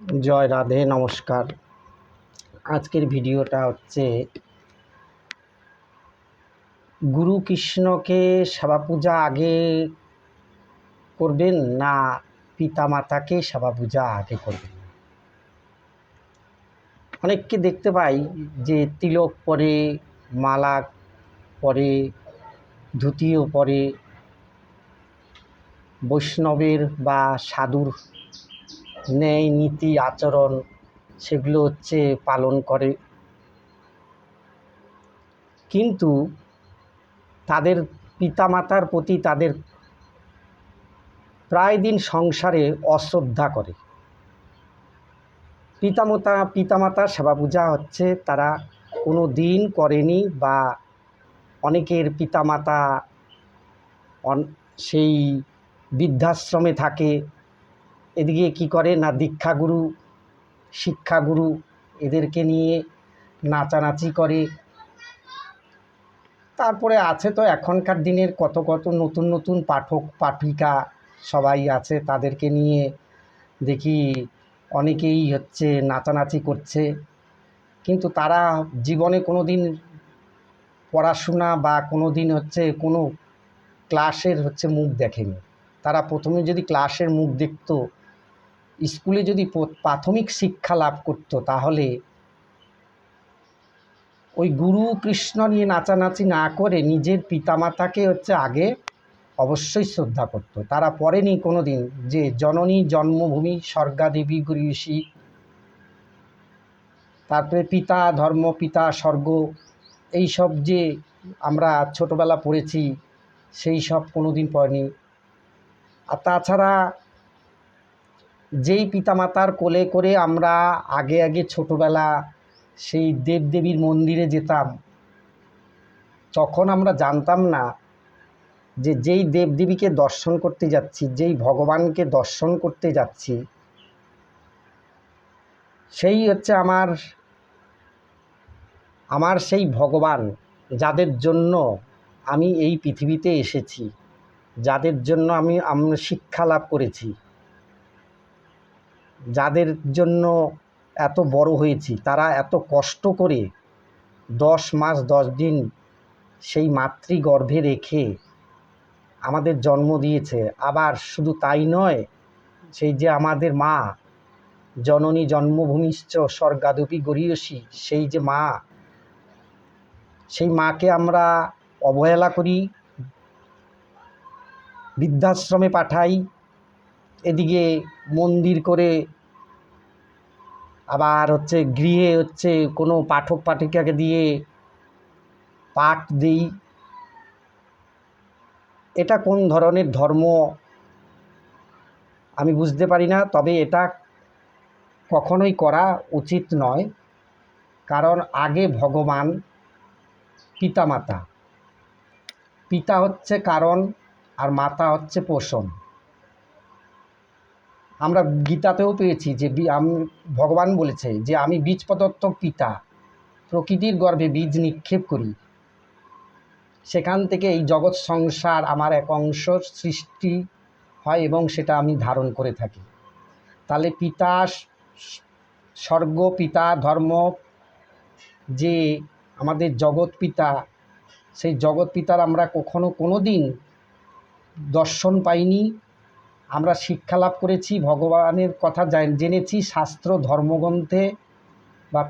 জয় রাধে, নমস্কার। আজকের ভিডিওটা হচ্ছে গুরু কৃষ্ণকে সেবা পূজা আগে করবেন না পিতামাতাকে সেবা পূজা আগে করবেন। অনেককে দেখতে পাই যে তিলক পরে, মালা পরে, ধুতিও পরে, বৈষ্ণবের বা সাধুর ন্যায় নীতি আচরণ সেগুলো হচ্ছে পালন করে, কিন্তু তাদের পিতামাতার প্রতি তাদের প্রায় দিন সংসারে অশ্রদ্ধা করে। পিতামাতার সেবা পূজা হচ্ছে তারা কোনো দিন করেনি, বা অনেকের পিতামাতা সেই বৃদ্ধাশ্রমে থাকে। এদিকে কি করে না, দীক্ষাগুরু, শিক্ষাগুরু এদেরকে নিয়ে নাচানাচি করে। তারপরে আছে তো এখনকার দিনের কত কত নতুন নতুন পাঠক পাঠিকা সবাই আছে, তাদেরকে নিয়ে দেখি অনেকেই হচ্ছে নাচানাচি করছে, কিন্তু তারা জীবনে কোনো দিন পড়াশোনা বা কোনো দিন হচ্ছে কোনো ক্লাসের হচ্ছে মুখ দেখেনি। তারা প্রথমে যদি ক্লাসের মুখ দেখত, স্কুলে যদি প্রাথমিক শিক্ষা লাভ করত, তাহলে ওই গুরু কৃষ্ণ নিয়ে নাচানাচি না করে নিজের পিতামাতাকে হচ্ছে আগে অবশ্যই শ্রদ্ধা করত। তারা পড়েনি কোনো দিন যে জননী জন্মভূমি স্বর্গা দেবী গরীয়সী, তারপরে পিতা ধর্ম পিতা স্বর্গ, এইসব যে আমরা ছোটোবেলা পড়েছি সেই সব কোনো দিন পড়েনি। আর তাছাড়া যেই পিতামাতার কোলে করে আমরা আগে আগে ছোটোবেলা সেই দেবদেবীর মন্দিরে যেতাম, তখন আমরা জানতাম না যে যেই দেবদেবীকে দর্শন করতে যাচ্ছি, যেই ভগবানকে দর্শন করতে যাচ্ছি, সেই হচ্ছে আমার সেই ভগবান, যাদের জন্য আমি এই পৃথিবীতে এসেছি, যাদের জন্য আমি শিক্ষা লাভ করেছি, যাদের জন্য এত বড় হয়েছি, তারা এত কষ্ট করে 10 মাস 10 দিন সেই মাতৃগর্ভে রেখে আমাদের জন্ম দিয়েছে। আবার শুধু তাই নয়, সেই যে আমাদের মা জননী জন্মভূমিশ্চ স্বর্গাদপি গরীয়সী, সেই যে মা, সেই মাকে আমরা অবহেলা করি, বৃদ্ধাশ্রমে পাঠাই, এদিকে মন্দির করে আবার হচ্ছে গৃহে হচ্ছে কোনো পাঠক পাঠিকাকে দিয়ে পাঠ দিই। এটা কোন ধরনের ধর্ম আমি বুঝতে পারি না, তবে এটা কখনোই করা উচিত নয়। কারণ আগে ভগবান, পিতামাতা, পিতা হচ্ছে কারণ আর মাতা হচ্ছে পোষণ। আমরা গীতাতেও পেয়েছি যে ভগবান বলেছে যে আমি বীজ প্রদত্তক পিতা, প্রকৃতির গর্ভে বীজ নিক্ষেপ করি, সেখান থেকে এই জগৎ সংসার আমার এক অংশ সৃষ্টি হয় এবং সেটা আমি ধারণ করে থাকি। তাহলে পিতা স্বর্গ, পিতা ধর্ম, যে আমাদের জগৎ পিতা, সেই জগৎ পিতার আমরা কোনো দিন দর্শন পাইনি। আমরা শিক্ষা লাভ করেছি, ভগবানের কথা জেনেছি শাস্ত্র ধর্মগ্রন্থে বা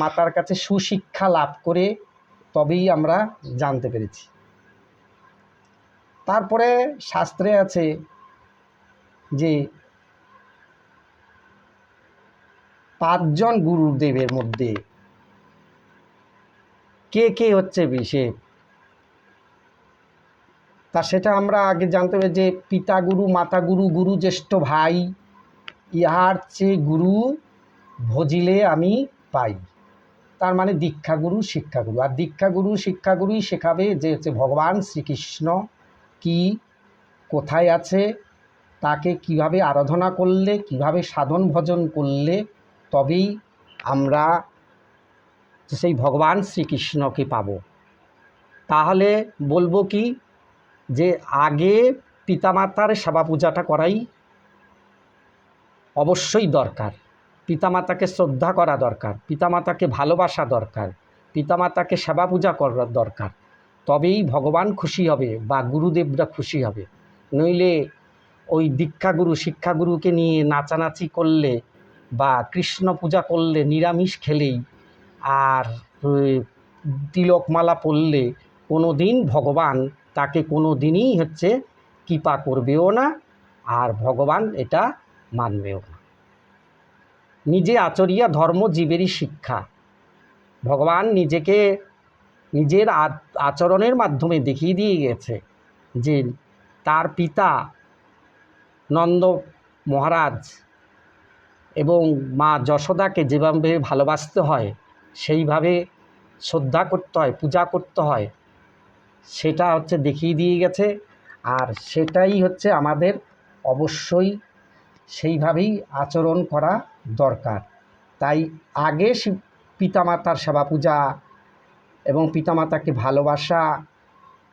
মাতার কাছে সুশিক্ষা লাভ করে তবেই আমরা জানতে পেরেছি। তারপরে শাস্ত্রে আছে যে 5 জন গুরুদেবের মধ্যে কে কে হচ্ছে বিশেষ, তা সেটা আমরা আগে জানতে হবে যে পিতা গুরু, মাতা গুরু, গুরু জ্যেষ্ঠ ভাই, ইহার চেয়ে গুরু ভজিলে আমি পাই। তার মানে দীক্ষাগুরু শিক্ষাগুরু। আর দীক্ষাগুরু শিক্ষাগুরুই শেখাবে যে হচ্ছে ভগবান শ্রীকৃষ্ণ কি, কোথায় আছে, তাকে কিভাবে আরাধনা করলে, কিভাবে সাধন ভজন করলে তবেই আমরা সেই ভগবান শ্রীকৃষ্ণকে পাব। তাহলে বলবো কি, যে আগে পিতামাতার সেবা পূজাটা করাই অবশ্যই দরকার। পিতামাতাকে শ্রদ্ধা করা দরকার, পিতামাতাকে ভালোবাসা দরকার, পিতামাতাকে সেবা পূজা করার দরকার। তবেই ভগবান খুশি হবে বা গুরুদেবরা খুশি হবে। নইলে ওই দীক্ষাগুরু শিক্ষাগুরুকে নিয়ে নাচানাচি করলে বা কৃষ্ণ পূজা করলে, নিরামিষ খেলেই আর তিলকমালা পরলে কোনো দিন ভগবান তাকে কোনো দিনই কৃপা করবেও না, আর ভগবান এটা মানবেও না। নিজে আচরিয়া ধর্ম জীবেরই শিক্ষা। ভগবান নিজেকে নিজের আচরণের মাধ্যমে দেখিয়ে দিয়ে গেছে যে তার পিতা নন্দ মহারাজ এবং মা যশোদাকে যেভাবে ভালোবাসতে হয়, সেইভাবে শ্রদ্ধা করতে হয়, পূজা করতে হয়, সেটা দেখিয়ে দিয়ে গেছে। আর সেটাই আমাদের অবশ্যই সেইভাবেই আচরণ করা দরকার। তাই আগে পিতামাতার সেবা পূজা এবং পিতামাতাকে ভালোবাসা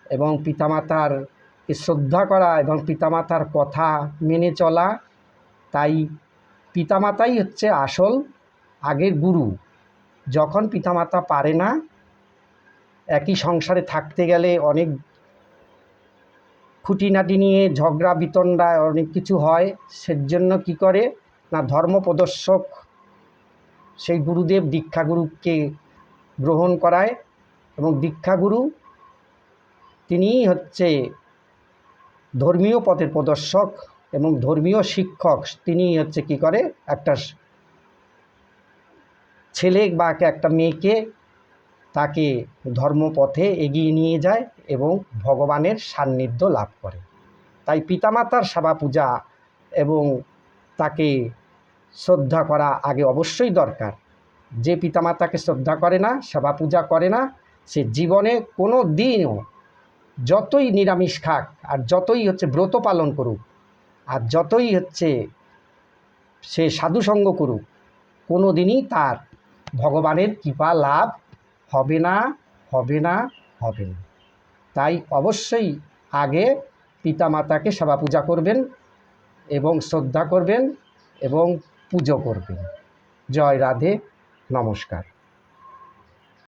এবং পিতামাতারকে শ্রদ্ধা করা এবং পিতামাতার কথা মেনে চলা। তাই পিতামাতাই আসল আগের গুরু। যখন পিতামাতা পারে না, একই সংসারে থাকতে গেলে অনেক খুঁটিনাটি নিয়ে ঝগড়া বিতণ্ডা অনেক কিছু হয়। সেজন্য কী করে না, ধর্ম প্রদর্শক সেই গুরুদেব দীক্ষাগুরুকে গ্রহণ করায় এবং দীক্ষাগুরু তিনিই ধর্মীয় পথের প্রদর্শক এবং ধর্মীয় শিক্ষক। তিনি কী করে, একটা ছেলে বা একটা মেয়েকে তাকে ধর্মপথে এগিয়ে নিয়ে যায় এবং ভগবানের সান্নিধ্য লাভ করে। তাই পিতামাতার সেবা পূজা এবং তাকে শ্রদ্ধা করা আগে অবশ্যই দরকার। যে পিতামাতাকে শ্রদ্ধা করে না, সেবা পূজা করে না, সে জীবনে কোনো দিনও যতই নিরামিষ খাক আর যতই ব্রত পালন করুক আর যতই সে সাধুসঙ্গ করুক, কোনো দিনই তার ভগবানের কৃপা লাভ হবে না, হবে না, হবে না। তাই অবশ্যই আগে পিতামাতাকে সেবা পূজা করবেন এবং শ্রদ্ধা করবেন এবং পুজো করবেন। জয় রাধে, নমস্কার।